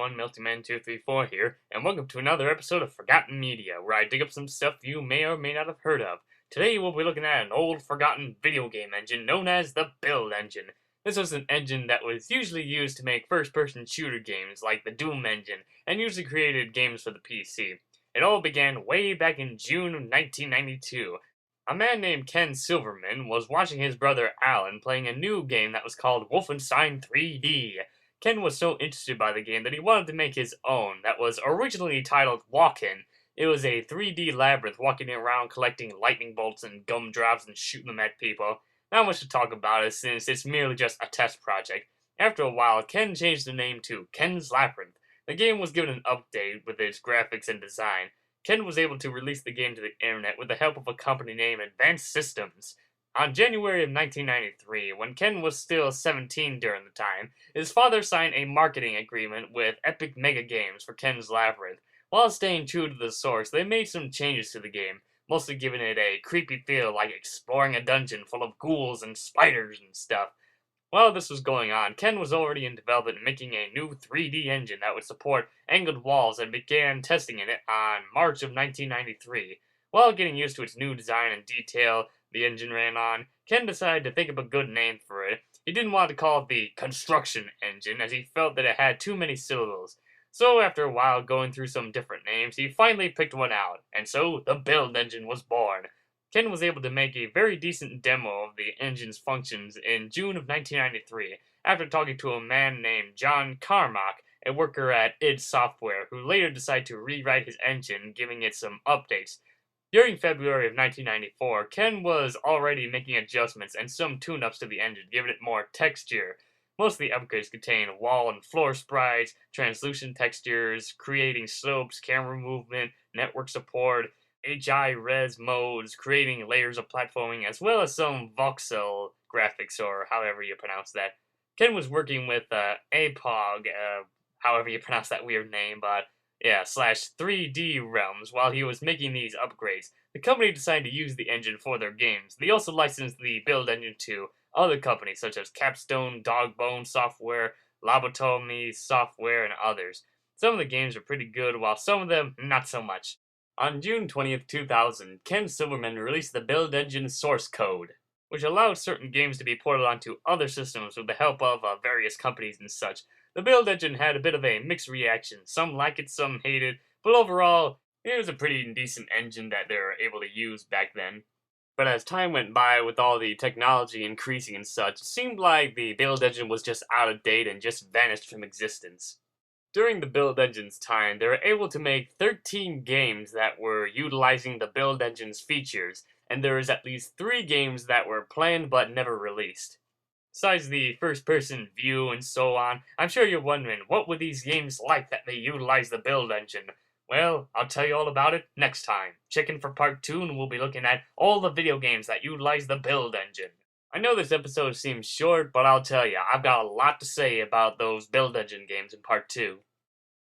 everyone, MiltyMan234 here, and welcome to another episode of Forgotten Media, where I dig up some stuff you may or may not have heard of. Today we'll be looking at an old, forgotten video game engine known as the Build Engine. This was an engine that was usually used to make first-person shooter games like the Doom engine, and usually created games for the PC. It all began way back in June of 1992. A man named Ken Silverman was watching his brother Alan playing a new game that was called Wolfenstein 3D. Ken was so interested by the game that he wanted to make his own that was originally titled Walk-In. It was a 3D labyrinth walking around collecting lightning bolts and gumdrops and shooting them at people. Not much to talk about it since it's merely just a test project. After a while, Ken changed the name to Ken's Labyrinth. The game was given an update with its graphics and design. Ken was able to release the game to the internet with the help of a company named Advanced Systems. On January of 1993, when Ken was still 17 during the time, his father signed a marketing agreement with Epic Mega Games for Ken's Labyrinth. While staying true to the source, they made some changes to the game, mostly giving it a creepy feel like exploring a dungeon full of ghouls and spiders and stuff. While this was going on, Ken was already in development making a new 3D engine that would support angled walls and began testing it on March of 1993. While getting used to its new design and detail the engine ran on, Ken decided to think of a good name for it. He didn't want to call it the Construction Engine, as he felt that it had too many syllables. So after a while going through some different names, he finally picked one out, and so the Build Engine was born. Ken was able to make a very decent demo of the engine's functions in June of 1993, after talking to a man named John Carmack, a worker at id Software, who later decided to rewrite his engine, giving it some updates. During February of 1994, Ken was already making adjustments and some tune-ups to the engine, giving it more texture. Most of the upgrades contain wall and floor sprites, translucent textures, creating slopes, camera movement, network support, HI-res modes, creating layers of platforming, as well as some voxel graphics, or however you pronounce that. Ken was working with APOG, however you pronounce that weird name, but yeah, /3D Realms while he was making these upgrades. The company decided to use the engine for their games. They also licensed the Build Engine to other companies such as Capstone, Dogbone Software, Lobotomy Software, and others. Some of the games are pretty good, while some of them not so much. On June 20th, 2000, Ken Silverman released the Build Engine source code, which allowed certain games to be ported onto other systems with the help of various companies and such. The Build Engine had a bit of a mixed reaction. Some like it, some hate it, but overall, it was a pretty decent engine that they were able to use back then. But as time went by with all the technology increasing and such, it seemed like the Build Engine was just out of date and just vanished from existence. During the Build Engine's time, they were able to make 13 games that were utilizing the Build Engine's features, and there was at least 3 games that were planned but never released. Besides the first-person view and so on, I'm sure you're wondering, what were these games like that they utilize the Build Engine? Well, I'll tell you all about it next time. Check in for part 2 and we'll be looking at all the video games that utilize the Build Engine. I know this episode seems short, but I'll tell you, I've got a lot to say about those Build Engine games in part 2.